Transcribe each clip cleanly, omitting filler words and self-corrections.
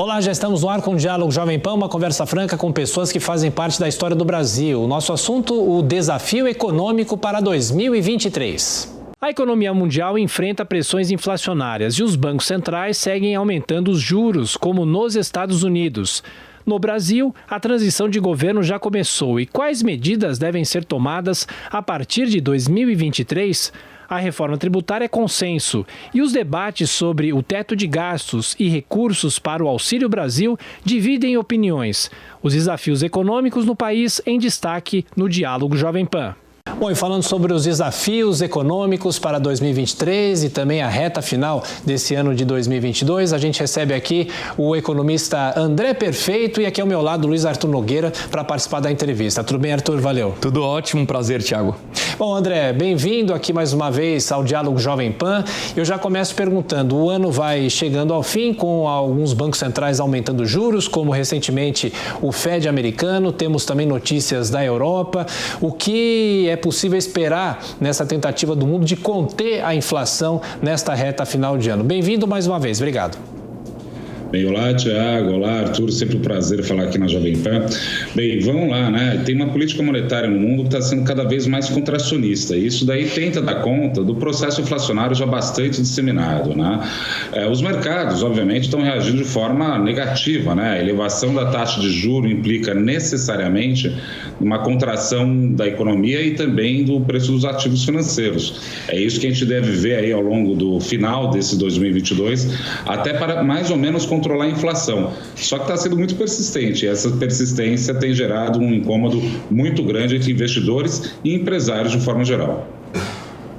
Olá, já estamos no ar com o Diálogo Jovem Pan, uma conversa franca com pessoas que fazem parte da história do Brasil. O nosso assunto, o desafio econômico para 2023. A economia mundial enfrenta pressões inflacionárias e os bancos centrais seguem aumentando os juros, como nos Estados Unidos. No Brasil, a transição de governo já começou e quais medidas devem ser tomadas a partir de 2023? A reforma tributária é consenso e os debates sobre o teto de gastos e recursos para o Auxílio Brasil dividem opiniões. Os desafios econômicos no país em destaque no Diálogo Jovem Pan. Bom, e falando sobre os desafios econômicos para 2023 e também a reta final desse ano de 2022, a gente recebe aqui o economista André Perfeito e aqui ao meu lado Luiz Arthur Nogueira para participar da entrevista. Tudo bem, Arthur? Valeu. Tudo ótimo, um prazer, Thiago. Bom, André, bem-vindo aqui mais uma vez ao Diálogo Jovem Pan. Eu já começo perguntando, o ano vai chegando ao fim com alguns bancos centrais aumentando juros, como recentemente o Fed americano, temos também notícias da Europa. O que é possível esperar nessa tentativa do mundo de conter a inflação nesta reta final de ano? Bem-vindo mais uma vez, obrigado. Bem, olá, Thiago, olá, Arthur, sempre um prazer falar aqui na Jovem Pan. Bem, vamos lá, né? Tem uma política monetária no mundo que está sendo cada vez mais contracionista. E isso daí tenta dar conta do processo inflacionário já bastante disseminado, né? Os mercados, obviamente, estão reagindo de forma negativa, né? A elevação da taxa de juros implica necessariamente uma contração da economia e também do preço dos ativos financeiros. É isso que a gente deve ver aí ao longo do final desse 2022, até para mais ou menos controlar a inflação. Só que está sendo muito persistente e essa persistência tem gerado um incômodo muito grande entre investidores e empresários de forma geral.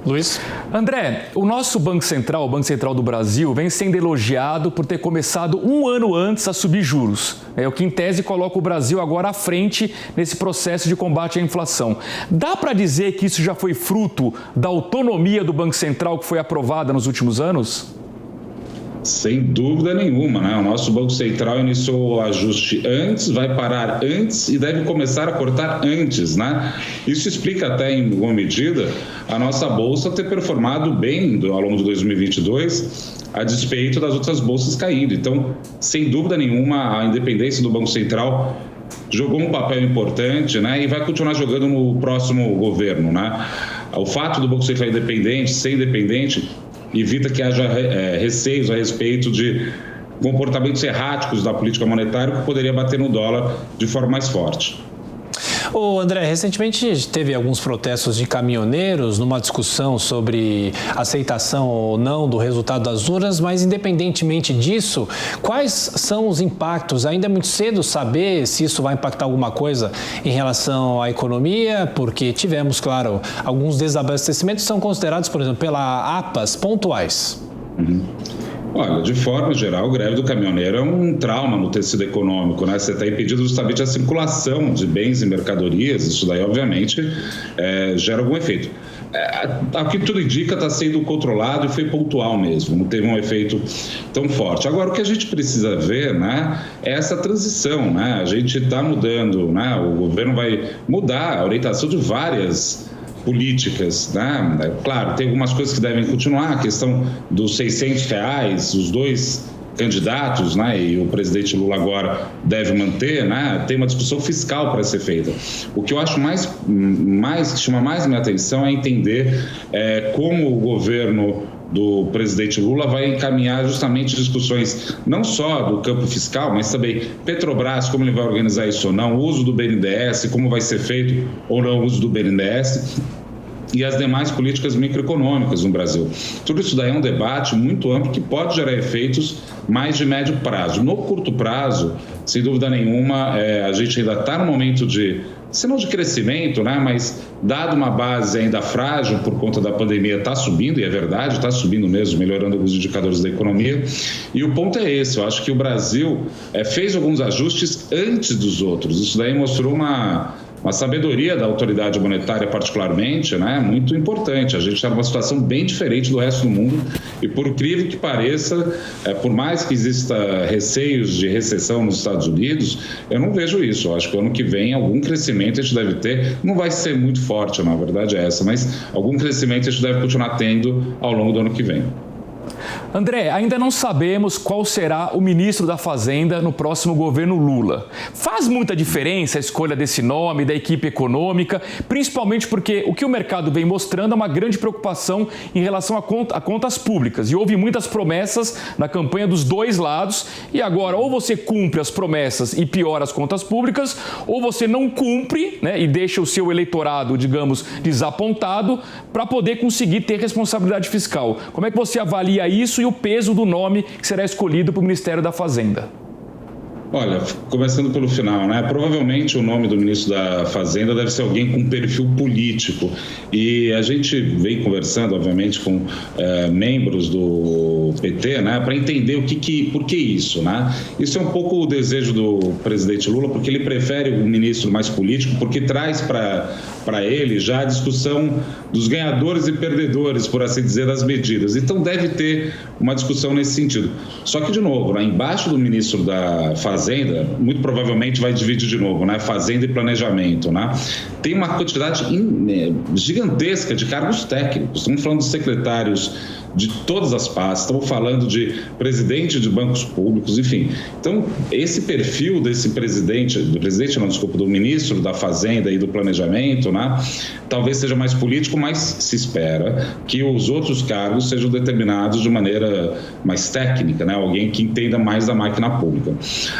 Luiz? André, o nosso Banco Central, o Banco Central do Brasil, vem sendo elogiado por ter começado um ano antes a subir juros. É o que, em tese, coloca o Brasil agora à frente nesse processo de combate à inflação. Dá para dizer que isso já foi fruto da autonomia do Banco Central que foi aprovada nos últimos anos? Sem dúvida nenhuma, né? O nosso Banco Central iniciou o ajuste antes, vai parar antes e deve começar a cortar antes, né? Isso explica até, em alguma medida, a nossa Bolsa ter performado bem ao longo de 2022, a despeito das outras bolsas caindo. Então, sem dúvida nenhuma, a independência do Banco Central jogou um papel importante, né? E vai continuar jogando no próximo governo, né? O fato do Banco Central independente, ser independente, evita que haja receios a respeito de comportamentos erráticos da política monetária que poderia bater no dólar de forma mais forte. Ô André, recentemente teve alguns protestos de caminhoneiros numa discussão sobre aceitação ou não do resultado das urnas, mas independentemente disso, quais são os impactos? Ainda é muito cedo saber se isso vai impactar alguma coisa em relação à economia, porque tivemos, claro, alguns desabastecimentos que são considerados, por exemplo, pela APAS pontuais. Olha, de forma geral, a greve do caminhoneiro é um trauma no tecido econômico, né? Você está impedindo justamente a circulação de bens e mercadorias, isso daí, obviamente, gera algum efeito. Ao que tudo indica, está sendo controlado e foi pontual mesmo, não teve um efeito tão forte. Agora, o que a gente precisa ver, né, é essa transição, né? A gente está mudando, né? O governo vai mudar a orientação de várias políticas, né? Claro, tem algumas coisas que devem continuar, a questão dos R$600, os dois candidatos, né? E o presidente Lula agora deve manter, né? Tem uma discussão fiscal para ser feita. O que eu acho que chama mais minha atenção é entender como o governo do presidente Lula vai encaminhar justamente discussões não só do campo fiscal, mas também Petrobras, como ele vai organizar isso ou não, o uso do BNDES, como vai ser feito ou não o uso do BNDES e as demais políticas microeconômicas no Brasil. Tudo isso daí é um debate muito amplo que pode gerar efeitos mais de médio prazo. No curto prazo, sem dúvida nenhuma, a gente ainda está no momento se não de crescimento, né? Mas dado uma base ainda frágil por conta da pandemia, está subindo, e é verdade, está subindo mesmo, melhorando alguns indicadores da economia. E o ponto é esse, eu acho que o Brasil fez alguns ajustes antes dos outros. Isso daí mostrou uma sabedoria da autoridade monetária particularmente, né, muito importante. A gente está numa situação bem diferente do resto do mundo e, por incrível que pareça, por mais que exista receios de recessão nos Estados Unidos, eu não vejo isso. Eu acho que ano que vem algum crescimento a gente deve ter, não vai ser muito forte, na verdade é essa, mas algum crescimento a gente deve continuar tendo ao longo do ano que vem. André, ainda não sabemos qual será o ministro da Fazenda no próximo governo Lula. Faz muita diferença a escolha desse nome, da equipe econômica, principalmente porque o que o mercado vem mostrando é uma grande preocupação em relação a contas públicas. E houve muitas promessas na campanha dos dois lados e agora ou você cumpre as promessas e piora as contas públicas, ou você não cumpre, né, e deixa o seu eleitorado, digamos, desapontado para poder conseguir ter responsabilidade fiscal. Como é que você avalia isso e o peso do nome que será escolhido para o Ministério da Fazenda? Olha, começando pelo final, né? Provavelmente o nome do ministro da Fazenda deve ser alguém com perfil político. E a gente vem conversando, obviamente, com membros do PT, né? Para entender por que isso, né? Isso é um pouco o desejo do presidente Lula, porque ele prefere um ministro mais político, porque traz para ele já a discussão dos ganhadores e perdedores, por assim dizer, das medidas. Então deve ter uma discussão nesse sentido. Só que, de novo, né? Embaixo do ministro da Fazenda, muito provavelmente vai dividir de novo, né? Fazenda e planejamento, né? Tem uma quantidade gigantesca de cargos técnicos. Estamos falando de secretários de todas as pastas, estamos falando de presidente de bancos públicos, enfim. Então, esse perfil desse do ministro da Fazenda e do Planejamento, né? Talvez seja mais político, mas se espera que os outros cargos sejam determinados de maneira mais técnica, né? Alguém que entenda mais da máquina pública.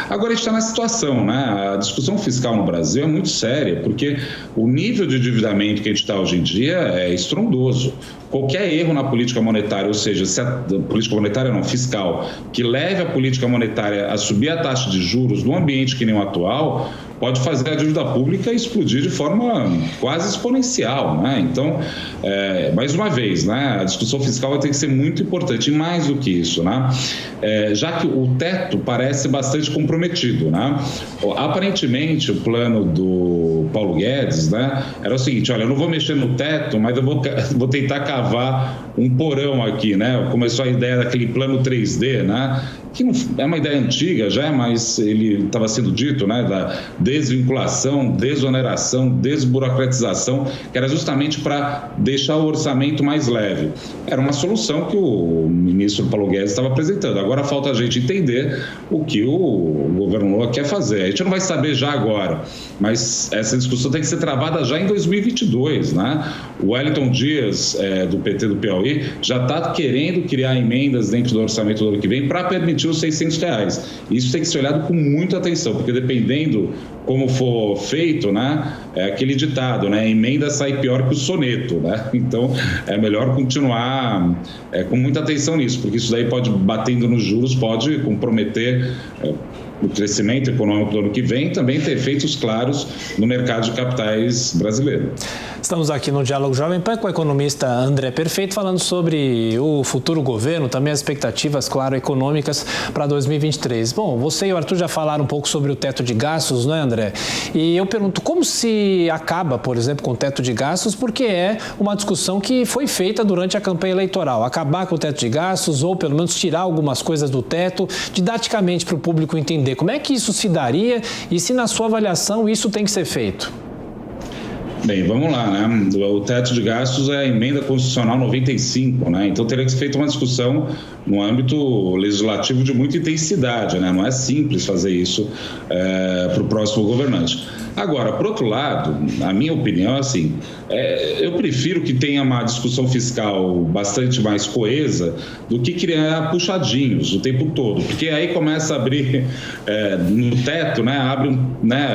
Agora, a gente está na situação, né? A discussão fiscal no Brasil é muito séria, porque o nível de endividamento que a gente está hoje em dia é estrondoso. Qualquer erro na política monetária, ou seja, se a política monetária não, fiscal, que leve a política monetária a subir a taxa de juros num ambiente que nem o atual, pode fazer a dívida pública explodir de forma quase exponencial, né? Então, mais uma vez, né, a discussão fiscal vai ter que ser muito importante, e mais do que isso, né? Já que o teto parece bastante comprometido, né? Aparentemente, o plano do Paulo Guedes, né, era o seguinte: olha, eu não vou mexer no teto, mas eu vou tentar cavar um porão aqui, né? Começou a ideia daquele plano 3D, né? Que não, é uma ideia antiga já, mas ele estava sendo dito, né, da desvinculação, desoneração, desburocratização, que era justamente para deixar o orçamento mais leve. Era uma solução que o ministro Paulo Guedes estava apresentando. Agora falta a gente entender o que o governo Lula quer fazer. A gente não vai saber já agora, mas essa discussão tem que ser travada já em 2022, né? O Wellington Dias, do PT do Piauí, já está querendo criar emendas dentro do orçamento do ano que vem para permitir os R$600. Isso tem que ser olhado com muita atenção, porque dependendo como for feito, né, é aquele ditado, né, emenda sai pior que o soneto, né? Então é melhor continuar com muita atenção nisso, porque isso daí pode, batendo nos juros, pode comprometer o crescimento econômico do ano que vem, também ter efeitos claros no mercado de capitais brasileiro. Estamos aqui no Diálogo Jovem Pan com o economista André Perfeito, falando sobre o futuro governo, também as expectativas, claro, econômicas para 2023. Bom, você e o Arthur já falaram um pouco sobre o teto de gastos, não é, André? E eu pergunto, como se acaba, por exemplo, com o teto de gastos, porque é uma discussão que foi feita durante a campanha eleitoral. Acabar com o teto de gastos ou, pelo menos, tirar algumas coisas do teto, didaticamente para o público entender como é que isso se daria e se, na sua avaliação, isso tem que ser feito. Bem, vamos lá, né? O teto de gastos é a emenda constitucional 95, né? Então teria que ser feita uma discussão no âmbito legislativo de muita intensidade, né? Não é simples fazer isso para o próximo governante. Agora, por outro lado, a minha opinião é assim, eu prefiro que tenha uma discussão fiscal bastante mais coesa do que criar puxadinhos o tempo todo, porque aí começa a abrir no teto, né? Abre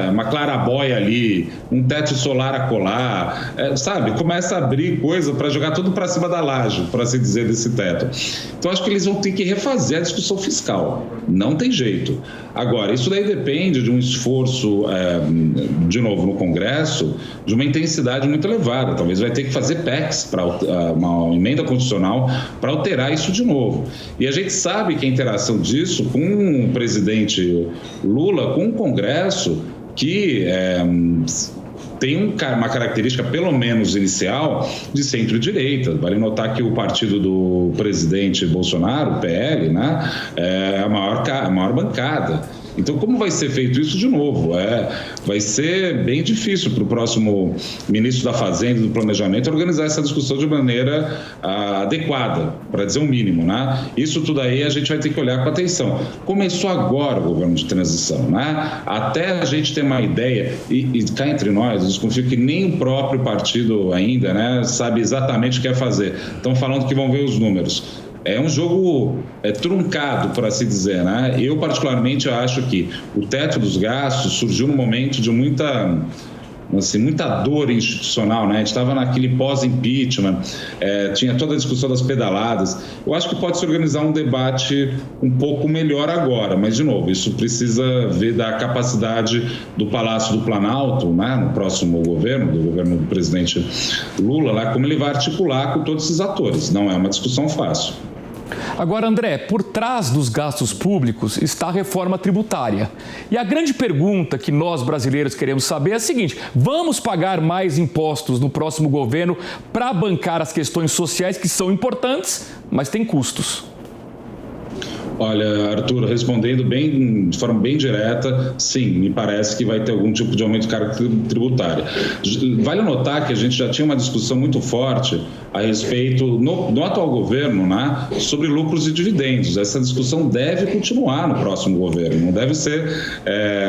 uma clarabóia ali, um teto solar a colar, sabe? Começa a abrir coisa para jogar tudo para cima da laje, por assim dizer, desse teto. Então, acho que eles vão ter que refazer a discussão fiscal. Não tem jeito. Agora, isso daí depende de um esforço, de novo, no Congresso, de uma intensidade muito elevada. Talvez vai ter que fazer PECs, uma emenda constitucional, para alterar isso de novo. E a gente sabe que a interação disso com o presidente Lula, com o Congresso, que tem uma característica, pelo menos inicial, de centro-direita. Vale notar que o partido do presidente Bolsonaro, o PL, né, é a maior bancada. Então, como vai ser feito isso de novo? Vai ser bem difícil para o próximo ministro da Fazenda e do Planejamento organizar essa discussão de maneira adequada, para dizer o mínimo, né? Isso tudo aí a gente vai ter que olhar com atenção. Começou agora o governo de transição, né? Até a gente ter uma ideia, e cá entre nós, eu desconfio que nem o próprio partido ainda, né, sabe exatamente o que quer fazer. Estão falando que vão ver os números. É um jogo truncado, por assim dizer, né? Eu, particularmente, acho que o teto dos gastos surgiu num momento de muita dor institucional, né? A gente estava naquele pós-impeachment, tinha toda a discussão das pedaladas. Eu acho que pode se organizar um debate um pouco melhor agora, mas, de novo, isso precisa ver da capacidade do Palácio do Planalto, né? No próximo governo, do governo do presidente Lula, lá, como ele vai articular com todos esses atores. Não é uma discussão fácil. Agora, André, por trás dos gastos públicos está a reforma tributária. E a grande pergunta que nós brasileiros queremos saber é a seguinte: vamos pagar mais impostos no próximo governo para bancar as questões sociais que são importantes, mas têm custos? Olha, Arthur, respondendo de forma bem direta, sim, me parece que vai ter algum tipo de aumento de carga tributária. Vale notar que a gente já tinha uma discussão muito forte a respeito, no atual governo, né, sobre lucros e dividendos. Essa discussão deve continuar no próximo governo, não deve ser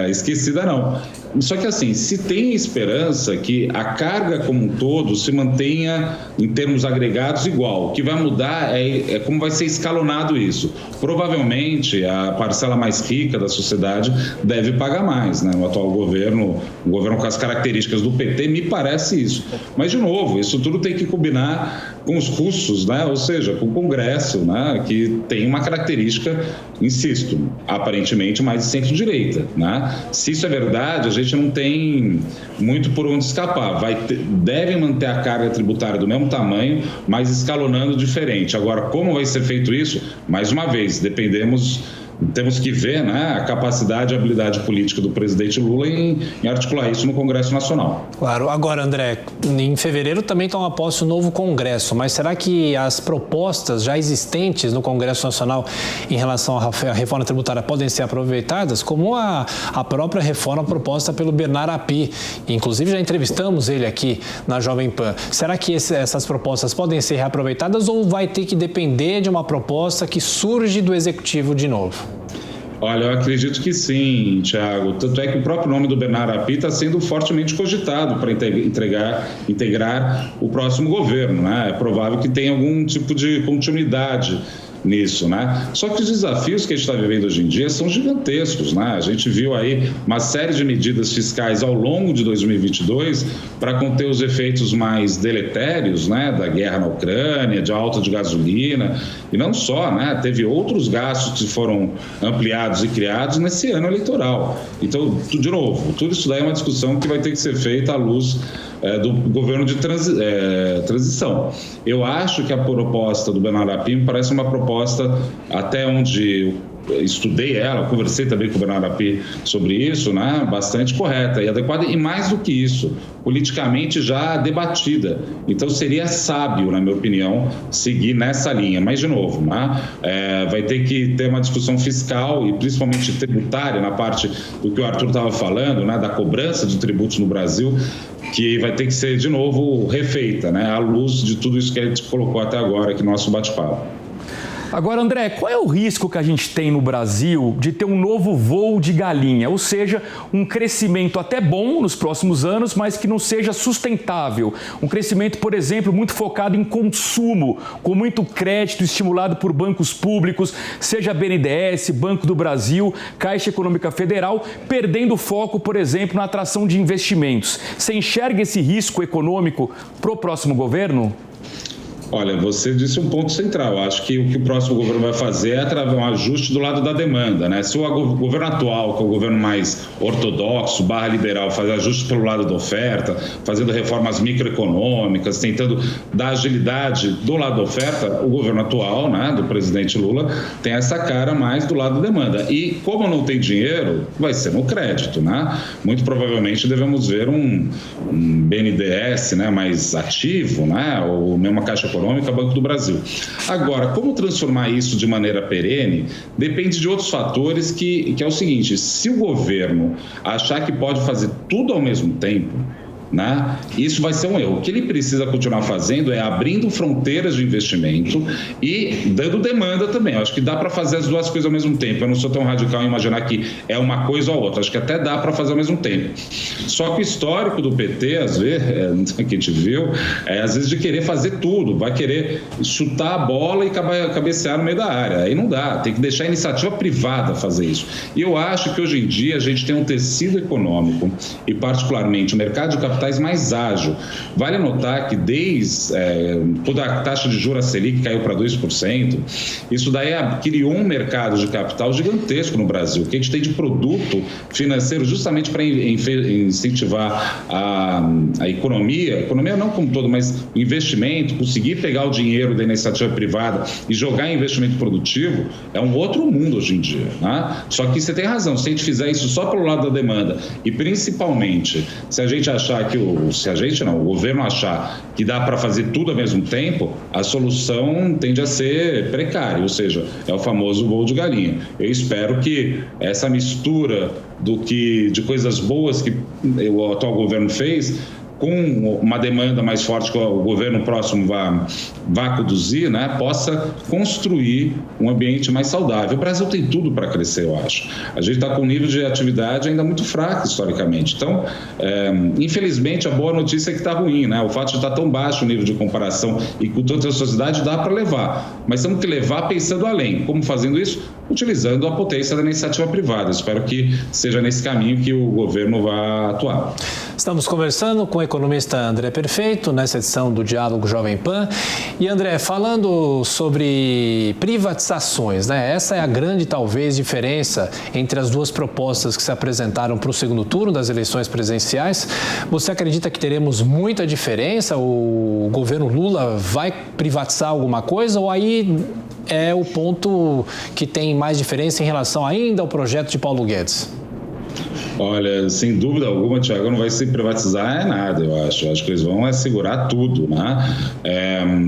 esquecida, não. Só que, assim, se tem esperança que a carga como um todo se mantenha em termos agregados igual. O que vai mudar é como vai ser escalonado isso. Provavelmente, a parcela mais rica da sociedade deve pagar mais, né? O atual governo, o governo com as características do PT, me parece isso. Mas, de novo, isso tudo tem que combinar com os custos, né? Ou seja, com o Congresso, né? Que tem uma característica, insisto, aparentemente mais de centro-direita, né? Se isso é verdade, a gente não tem muito por onde escapar. Deve manter a carga tributária do mesmo tamanho, mas escalonando diferente. Agora, como vai ser feito isso? Mais uma vez, temos que ver, né, a capacidade e a habilidade política do presidente Lula em articular isso no Congresso Nacional. Claro. Agora, André, em fevereiro também toma posse o novo Congresso, mas será que as propostas já existentes no Congresso Nacional em relação à reforma tributária podem ser aproveitadas, como a própria reforma proposta pelo Bernard Api? Inclusive, já entrevistamos ele aqui na Jovem Pan. Será que essas propostas podem ser reaproveitadas ou vai ter que depender de uma proposta que surge do Executivo de novo? Olha, eu acredito que sim, Thiago. Tanto é que o próprio nome do Bernard Api está sendo fortemente cogitado para integrar o próximo governo, né? É provável que tenha algum tipo de continuidade nisso, né? Só que os desafios que a gente está vivendo hoje em dia são gigantescos, né? A gente viu aí uma série de medidas fiscais ao longo de 2022 para conter os efeitos mais deletérios, né? Da guerra na Ucrânia, de alta de gasolina, e não só, né? Teve outros gastos que foram ampliados e criados nesse ano eleitoral. Então, de novo, tudo isso daí é uma discussão que vai ter que ser feita à luz do governo de transição. Eu acho que a proposta do Bernard Api me parece uma proposta, até onde eu estudei ela, conversei também com o Bernard Api sobre isso, né, bastante correta e adequada, e mais do que isso, politicamente já debatida. Então seria sábio, na minha opinião, seguir nessa linha. Mas, de novo, né, vai ter que ter uma discussão fiscal e principalmente tributária, na parte do que o Arthur estava falando, né, da cobrança de tributos no Brasil, que vai ter que ser, de novo, refeita, né, à luz de tudo isso que a gente colocou até agora aqui no nosso bate-papo. Agora, André, qual é o risco que a gente tem no Brasil de ter um novo voo de galinha? Ou seja, um crescimento até bom nos próximos anos, mas que não seja sustentável. Um crescimento, por exemplo, muito focado em consumo, com muito crédito estimulado por bancos públicos, seja BNDES, Banco do Brasil, Caixa Econômica Federal, perdendo foco, por exemplo, na atração de investimentos. Você enxerga esse risco econômico para o próximo governo? Olha, você disse um ponto central. Acho que o que o próximo governo vai fazer é trazer um ajuste do lado da demanda, né? Se o governo atual, que é o governo mais ortodoxo, /liberal, faz ajuste pelo lado da oferta, fazendo reformas microeconômicas, tentando dar agilidade do lado da oferta, o governo atual, né, do presidente Lula, tem essa cara mais do lado da demanda. E como não tem dinheiro, vai ser no crédito, né? Muito provavelmente devemos ver um BNDES, né, mais ativo, né? Ou mesmo a Caixa Econômica, Banco do Brasil. Agora, como transformar isso de maneira perene, depende de outros fatores que é o seguinte: se o governo achar que pode fazer tudo ao mesmo tempo, né? Isso vai ser um erro. O que ele precisa continuar fazendo é abrindo fronteiras de investimento e dando demanda também. Eu acho que dá para fazer as duas coisas ao mesmo tempo. Eu não sou tão radical em imaginar que é uma coisa ou outra. Acho que até dá para fazer ao mesmo tempo. Só que o histórico do PT, às vezes, que a gente viu, às vezes de querer fazer tudo. Vai querer chutar a bola e cabecear no meio da área. Aí não dá. Tem que deixar a iniciativa privada fazer isso. E eu acho que hoje em dia a gente tem um tecido econômico e particularmente o mercado de capitais mais ágil. Vale notar que desde toda a taxa de juros Selic caiu para 2%, isso daí criou um mercado de capital gigantesco no Brasil, que a gente tem de produto financeiro justamente para incentivar a economia não como todo, mas o investimento, conseguir pegar o dinheiro da iniciativa privada e jogar em investimento produtivo, é um outro mundo hoje em dia, né? Só que você tem razão, se a gente fizer isso só pelo lado da demanda e principalmente se a gente achar que o governo achar que dá para fazer tudo ao mesmo tempo, a solução tende a ser precária, ou seja, é o famoso voo de galinha. Eu espero que essa mistura de coisas boas que o atual governo fez, com uma demanda mais forte que o governo próximo vá conduzir, né, possa construir um ambiente mais saudável. O Brasil tem tudo para crescer, eu acho. A gente está com um nível de atividade ainda muito fraco, historicamente. Então, infelizmente, a boa notícia é que está ruim, né? O fato de estar tão baixo o nível de comparação e com tanta sociedade dá para levar. Mas temos que levar pensando além. Como fazendo isso? Utilizando a potência da iniciativa privada. Espero que seja nesse caminho que o governo vá atuar. Estamos conversando com o economista André Perfeito, nessa edição do Diálogo Jovem Pan. E André, falando sobre privatizações, né? Essa é a grande, talvez, diferença entre as duas propostas que se apresentaram para o segundo turno das eleições presidenciais. Você acredita que teremos muita diferença? O governo Lula vai privatizar alguma coisa ou aí é o ponto que tem mais diferença em relação ainda ao projeto de Paulo Guedes? Olha, sem dúvida alguma, Tiago, não vai se privatizar nada, eu acho. Eu acho que eles vão segurar tudo, né?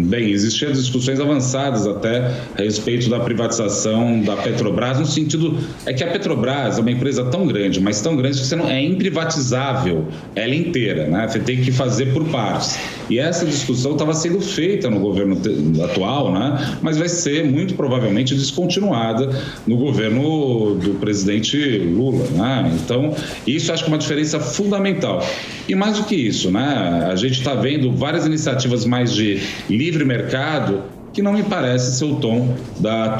Bem, existiam discussões avançadas até a respeito da privatização da Petrobras, no sentido é que a Petrobras é uma empresa tão grande, mas tão grande que você não é imprivatizável ela inteira, né? Você tem que fazer por partes. E essa discussão estava sendo feita no governo atual, né? Mas vai ser muito provavelmente descontinuada no governo do presidente Lula, né? Então, isso acho que é uma diferença fundamental. E mais do que isso, né? A gente está vendo várias iniciativas mais de livre mercado que não me parece ser o tom da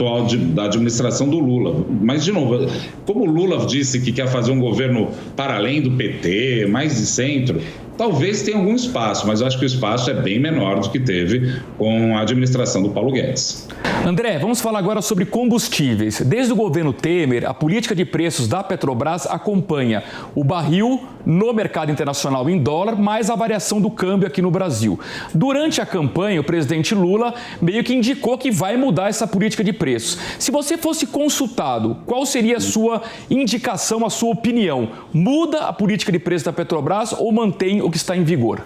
administração do Lula. Mas, de novo, como o Lula disse que quer fazer um governo para além do PT, mais de centro, talvez tenha algum espaço, mas eu acho que o espaço é bem menor do que teve com a administração do Paulo Guedes. André, vamos falar agora sobre combustíveis. Desde o governo Temer, a política de preços da Petrobras acompanha o barril no mercado internacional em dólar, mais a variação do câmbio aqui no Brasil. Durante a campanha, o presidente Lula meio que indicou que vai mudar essa política de preços. Se você fosse consultado, qual seria a sua indicação, a sua opinião? Muda a política de preços da Petrobras ou mantém o que está em vigor?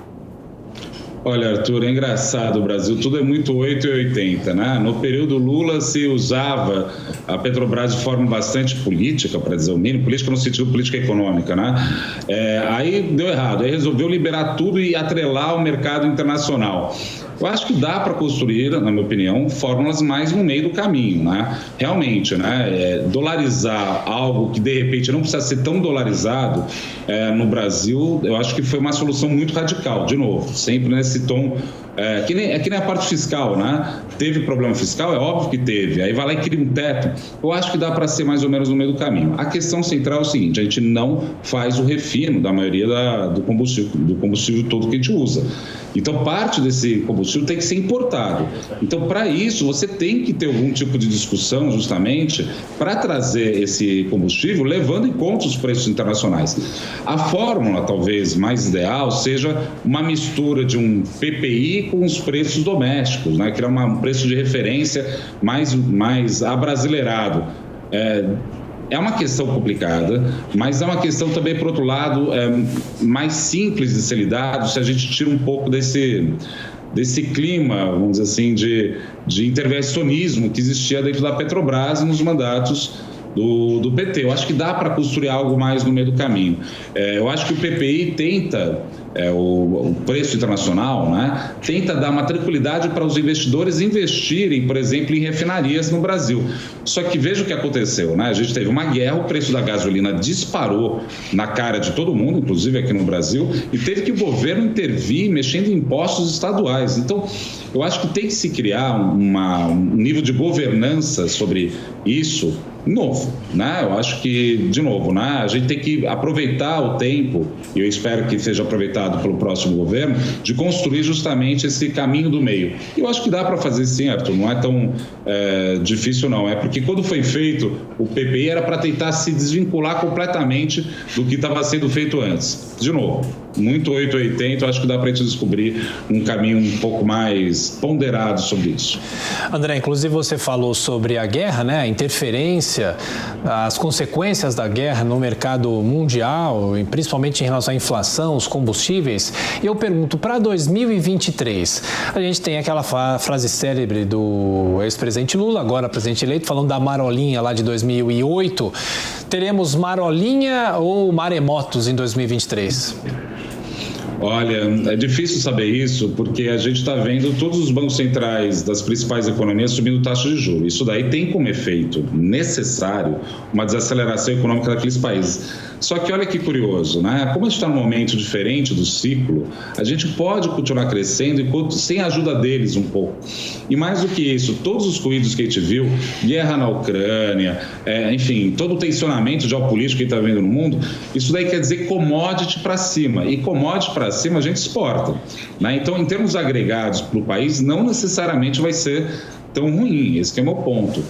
Olha, Arthur, é engraçado, o Brasil tudo é muito 8 e 80, né? No período Lula se usava a Petrobras de forma bastante política, para dizer o mínimo, política no sentido política econômica, né? Aí deu errado, aí resolveu liberar tudo e atrelar ao mercado internacional. Eu acho que dá para construir, na minha opinião, fórmulas mais no meio do caminho, né? Realmente, né? Dolarizar algo que, de repente, não precisa ser tão dolarizado no Brasil, eu acho que foi uma solução muito radical, de novo, sempre nesse tom. Que nem a parte fiscal, né? Teve problema fiscal? É óbvio que teve. Aí vai lá e cria um teto. Eu acho que dá para ser mais ou menos no meio do caminho. A questão central é o seguinte: a gente não faz o refino da maioria do combustível todo que a gente usa. Então, parte desse combustível tem que ser importado. Então, para isso, você tem que ter algum tipo de discussão, justamente, para trazer esse combustível, levando em conta os preços internacionais. A fórmula, talvez, mais ideal seja uma mistura de um PPI com os preços domésticos, né? Criar um preço de referência mais abrasileirado. É uma questão complicada, mas é uma questão também, por outro lado, mais simples de ser lidado se a gente tira um pouco desse clima, vamos dizer assim, de intervencionismo que existia dentro da Petrobras nos mandatos do PT. Eu acho que dá para construir algo mais no meio do caminho. Eu acho que o PPI tenta, o preço internacional, né, tenta dar uma tranquilidade para os investidores investirem, por exemplo, em refinarias no Brasil. Só que veja o que aconteceu, né? A gente teve uma guerra, o preço da gasolina disparou na cara de todo mundo, inclusive aqui no Brasil, e teve que o governo intervir mexendo em impostos estaduais. Então, eu acho que tem que se criar um nível de governança sobre isso novo, né? Eu acho que, de novo, né, a gente tem que aproveitar o tempo, e eu espero que seja aproveitado pelo próximo governo, de construir justamente esse caminho do meio. E eu acho que dá para fazer sim, Arthur, não é tão difícil não, porque quando foi feito o PPI era para tentar se desvincular completamente do que estava sendo feito antes. De novo, muito 880, eu acho que dá para a gente descobrir um caminho um pouco mais ponderado sobre isso. André, inclusive você falou sobre a guerra, né, a interferência, as consequências da guerra no mercado mundial, principalmente em relação à inflação, os combustíveis. E eu pergunto, para 2023, a gente tem aquela frase célebre do ex-presidente Lula, agora presidente eleito, falando da marolinha lá de 2008. Teremos marolinha ou maremotos em 2023? Olha, é difícil saber isso porque a gente está vendo todos os bancos centrais das principais economias subindo taxa de juros. Isso daí tem como efeito necessário uma desaceleração econômica daqueles países. Só que olha que curioso, né? Como a gente está num momento diferente do ciclo, a gente pode continuar crescendo sem a ajuda deles um pouco. E mais do que isso, todos os ruídos que a gente viu, guerra na Ucrânia, enfim, todo o tensionamento geopolítico que está vendo no mundo, isso daí quer dizer commodity para cima. E commodity para cima a gente exporta, né? Então, em termos agregados para o país, não necessariamente vai ser tão ruim. Esse que é o meu ponto.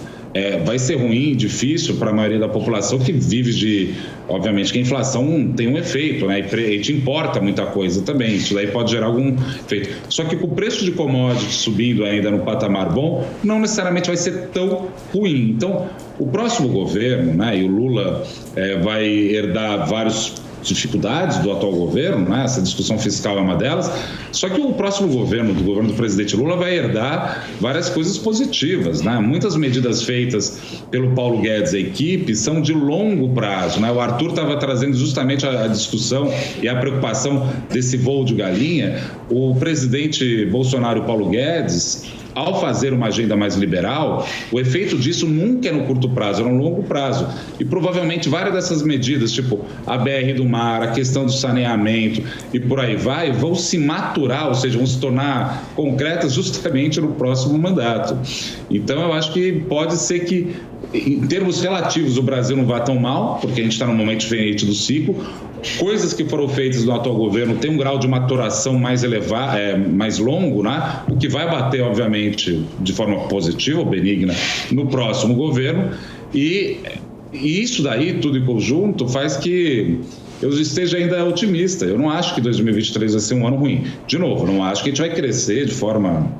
Vai ser ruim, difícil para a maioria da população que vive obviamente que a inflação tem um efeito, né? E a gente importa muita coisa também, isso daí pode gerar algum efeito. Só que com o preço de commodity subindo ainda no patamar bom, não necessariamente vai ser tão ruim. Então, o próximo governo, né, e o Lula vai herdar várias dificuldades do atual governo, né? Essa discussão fiscal é uma delas, só que o próximo governo do presidente Lula vai herdar várias coisas positivas, né? Muitas medidas feitas pelo Paulo Guedes e a equipe são de longo prazo, né? O Arthur estava trazendo justamente a discussão e a preocupação desse voo de galinha. O presidente Bolsonaro e o Paulo Guedes, ao fazer uma agenda mais liberal, o efeito disso nunca é no curto prazo, é no longo prazo. E provavelmente várias dessas medidas, tipo a BR do Mar, a questão do saneamento e por aí vai, vão se maturar, ou seja, vão se tornar concretas justamente no próximo mandato. Então, eu acho que pode ser que, em termos relativos, o Brasil não vá tão mal, porque a gente está num momento diferente do ciclo. Coisas que foram feitas no atual governo têm um grau de maturação mais elevado, mais longo, né? O que vai bater, obviamente, de forma positiva ou benigna no próximo governo. E isso daí, tudo em conjunto, faz que eu esteja ainda otimista. Eu não acho que 2023 vai ser um ano ruim. De novo, não acho que a gente vai crescer de forma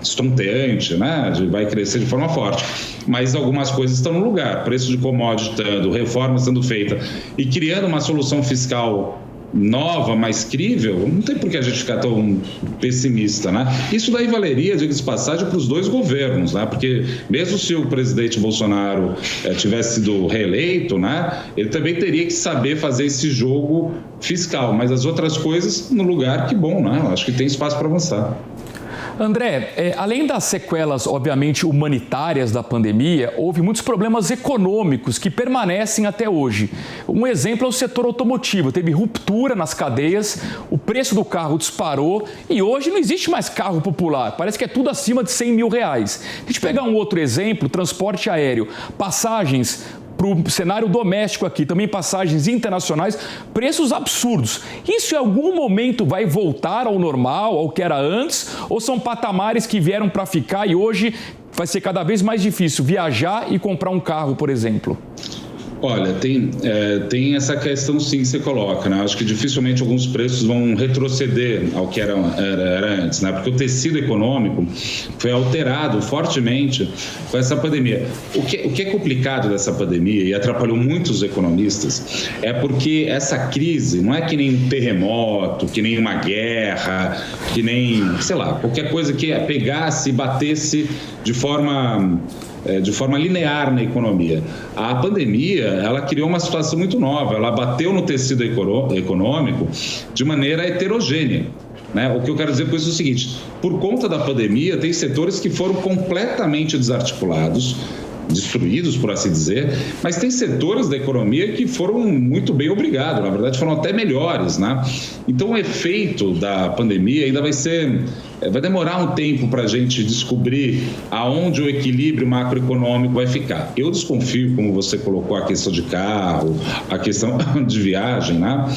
estonteante, né? Vai crescer de forma forte. Mas algumas coisas estão no lugar. Preço de commodity estando, reformas sendo feitas e criando uma solução fiscal nova, mais crível, não tem por que a gente ficar tão pessimista, né? Isso daí valeria, diga-se de passagem, para os dois governos, né? Porque mesmo se o presidente Bolsonaro tivesse sido reeleito, né? Ele também teria que saber fazer esse jogo fiscal, mas as outras coisas no lugar, que bom, né? Eu acho que tem espaço para avançar. André, além das sequelas, obviamente, humanitárias da pandemia, houve muitos problemas econômicos que permanecem até hoje. Um exemplo é o setor automotivo. Teve ruptura nas cadeias, o preço do carro disparou e hoje não existe mais carro popular. Parece que é tudo acima de R$100 mil. Se a gente pegar um outro exemplo, transporte aéreo, passagens para o cenário doméstico aqui, também passagens internacionais, preços absurdos. Isso em algum momento vai voltar ao normal, ao que era antes, ou são patamares que vieram para ficar e hoje vai ser cada vez mais difícil viajar e comprar um carro, por exemplo? Olha, tem essa questão sim que você coloca, né? Acho que dificilmente alguns preços vão retroceder ao que era antes, né? Porque o tecido econômico foi alterado fortemente com essa pandemia. O que é complicado dessa pandemia e atrapalhou muitos economistas é porque essa crise não é que nem um terremoto, que nem uma guerra, que nem, sei lá, qualquer coisa que pegasse e batesse de forma linear na economia. A pandemia, ela criou uma situação muito nova, ela bateu no tecido econômico de maneira heterogênea. Né? O que eu quero dizer com isso é o seguinte: por conta da pandemia, tem setores que foram completamente desarticulados, destruídos, por assim dizer, mas tem setores da economia que foram muito bem obrigados, na verdade foram até melhores, né? Então o efeito da pandemia ainda vai demorar um tempo para a gente descobrir aonde o equilíbrio macroeconômico vai ficar. Eu desconfio, como você colocou, a questão de carro, a questão de viagem, né?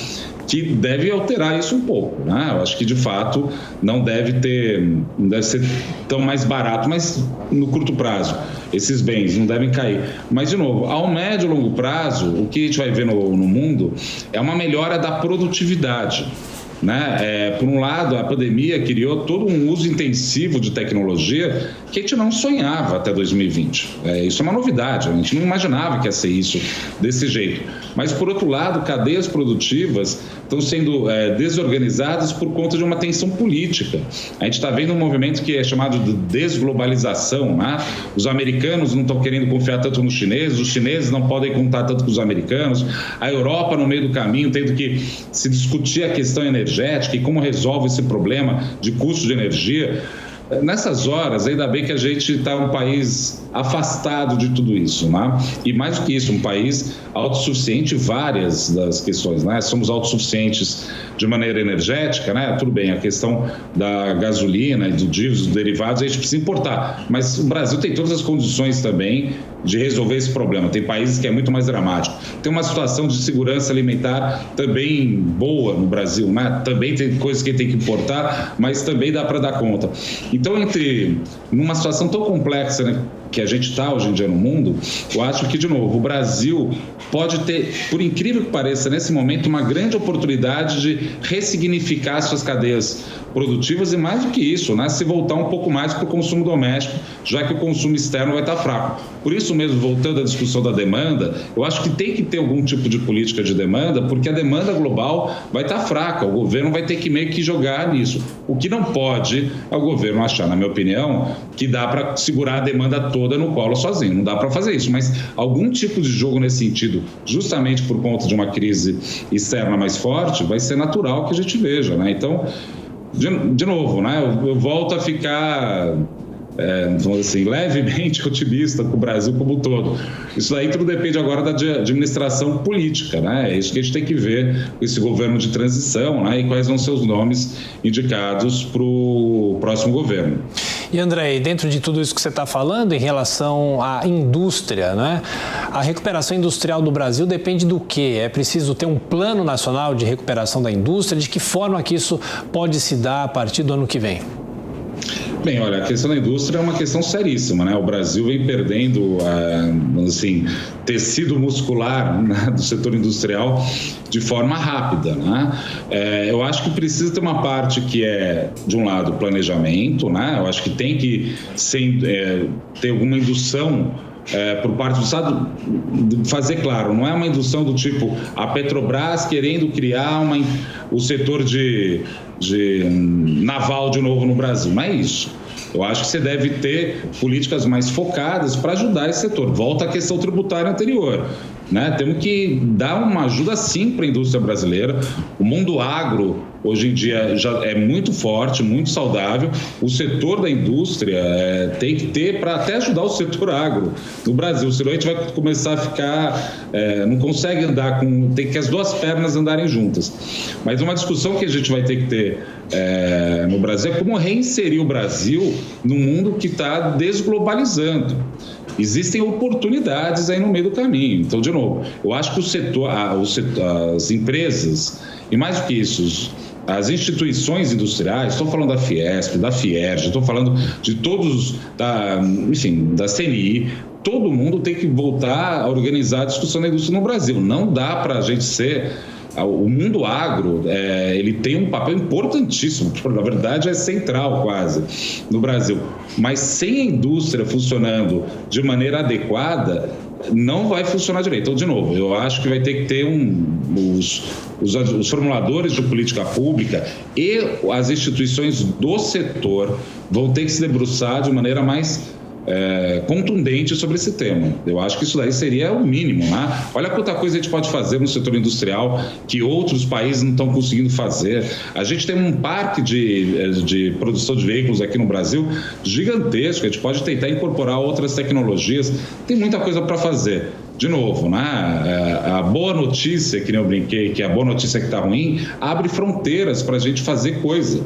Que deve alterar isso um pouco, né? Eu acho que de fato não deve ser tão mais barato, mas no curto prazo esses bens não devem cair. Mas de novo, ao médio e longo prazo, o que a gente vai ver no mundo é uma melhora da produtividade. Né? Por um lado, a pandemia criou todo um uso intensivo de tecnologia que a gente não sonhava até 2020. Isso é uma novidade, a gente não imaginava que ia ser isso desse jeito. Mas, por outro lado, cadeias produtivas estão sendo desorganizadas por conta de uma tensão política. A gente está vendo um movimento que é chamado de desglobalização. Né? Os americanos não estão querendo confiar tanto nos chineses, os chineses não podem contar tanto com os americanos, a Europa, no meio do caminho, tendo que se discutir a questão energética e como resolve esse problema de custo de energia. Nessas horas, ainda bem que a gente está um país afastado de tudo isso, né? E mais do que isso, um país autossuficiente em várias das questões, né? Somos autossuficientes de maneira energética, né? Tudo bem, a questão da gasolina e do diesel, dos derivados, a gente precisa importar, mas o Brasil tem todas as condições também de resolver esse problema. Tem países que é muito mais dramático. Tem uma situação de segurança alimentar também boa no Brasil, né? Também tem coisas que tem que importar, mas também dá para dar conta. Então, numa situação tão complexa, né, que a gente está hoje em dia no mundo, eu acho que, de novo, o Brasil pode ter, por incrível que pareça, nesse momento, uma grande oportunidade de ressignificar suas cadeias produtivas e, mais do que isso, né, se voltar um pouco mais para o consumo doméstico, já que o consumo externo vai estar fraco. Por isso mesmo, voltando à discussão da demanda, eu acho que tem que ter algum tipo de política de demanda, porque a demanda global vai estar fraca, o governo vai ter que meio que jogar nisso. O que não pode é o governo achar, na minha opinião, que dá para segurar a demanda toda no colo sozinho. Não dá para fazer isso, mas algum tipo de jogo nesse sentido, justamente por conta de uma crise externa mais forte, vai ser natural que a gente veja, né? Então, de novo, né? Eu volto a ficar, vamos dizer assim, levemente otimista com o Brasil como um todo. Isso aí tudo depende agora da administração política, né? É isso que a gente tem que ver com esse governo de transição, né? E quais vão ser os nomes indicados para o próximo governo. E, André, dentro de tudo isso que você está falando em relação à indústria, né? A recuperação industrial do Brasil depende do quê? É preciso ter um plano nacional de recuperação da indústria? De que forma que isso pode se dar a partir do ano que vem? Bem, olha, a questão da indústria é uma questão seríssima, né? O Brasil vem perdendo, assim, tecido muscular, né, do setor industrial de forma rápida, né? Eu acho que precisa ter uma parte que é, de um lado, planejamento, né? Eu acho que tem que ter alguma indução por parte do Estado, fazer claro, não é uma indução do tipo a Petrobras querendo criar o setor de naval de novo no Brasil, não é isso. Eu acho que você deve ter políticas mais focadas para ajudar esse setor. Volta à questão tributária anterior, né? Temos que dar uma ajuda sim para a indústria brasileira. O mundo agro hoje em dia já é muito forte, muito saudável. O setor da indústria tem que ter para até ajudar o setor agro no Brasil. Senão a gente vai começar a ficar, não consegue andar tem que as duas pernas andarem juntas. Mas uma discussão que a gente vai ter que ter no Brasil é como reinserir o Brasil no mundo que está desglobalizando. Existem oportunidades aí no meio do caminho. Então, de novo, eu acho que as empresas, e mais do que isso, as instituições industriais, estou falando da Fiesp, da Fierj, estou falando de todos, da CNI, todo mundo tem que voltar a organizar a discussão da indústria no Brasil. Não dá para a gente ser... O mundo agro, ele tem um papel importantíssimo, na verdade é central quase no Brasil, mas sem a indústria funcionando de maneira adequada, não vai funcionar direito. Então, de novo, eu acho que vai ter que ter os formuladores de política pública e as instituições do setor vão ter que se debruçar de maneira mais contundente sobre esse tema. Eu acho que isso daí seria o mínimo, né? Olha quanta coisa a gente pode fazer no setor industrial que outros países não estão conseguindo fazer. A gente tem um parque de produção de veículos aqui no Brasil gigantesco, a gente pode tentar incorporar outras tecnologias, tem muita coisa para fazer. De novo, né? A boa notícia, que nem eu brinquei, que a boa notícia que está ruim, abre fronteiras para a gente fazer coisa.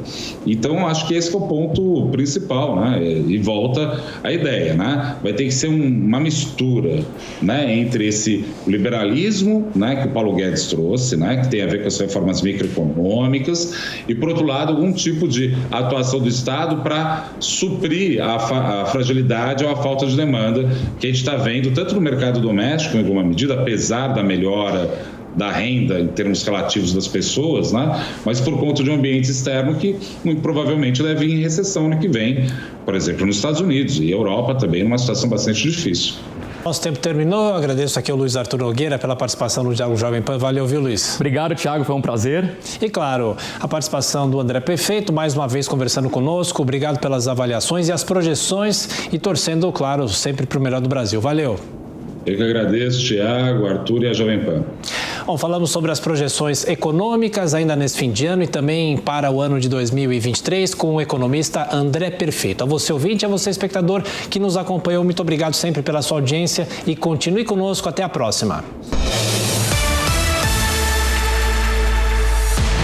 Então, acho que esse é o ponto principal, né? E volta a ideia, né? Vai ter que ser uma mistura, né? Entre esse liberalismo, né? Que o Paulo Guedes trouxe, né? Que tem a ver com as reformas microeconômicas e, por outro lado, algum tipo de atuação do Estado para suprir a fragilidade ou a falta de demanda que a gente está vendo tanto no mercado doméstico, em alguma medida, apesar da melhora da renda em termos relativos das pessoas, né? Mas por conta de um ambiente externo que muito provavelmente deve ir em recessão ano que vem, por exemplo, nos Estados Unidos e Europa também, numa situação bastante difícil. Nosso tempo terminou, eu agradeço aqui ao Luiz Arthur Nogueira pela participação no Diálogo Jovem Pan. Valeu, viu, Luiz? Obrigado, Thiago, foi um prazer. E claro, a participação do André Perfeito, mais uma vez conversando conosco. Obrigado pelas avaliações e as projeções e torcendo, claro, sempre para o melhor do Brasil. Valeu! Eu que agradeço, Thiago, Arthur e a Jovem Pan. Bom, falamos sobre as projeções econômicas ainda nesse fim de ano e também para o ano de 2023 com o economista André Perfeito. A você ouvinte, a você espectador que nos acompanhou, muito obrigado sempre pela sua audiência e continue conosco. Até a próxima.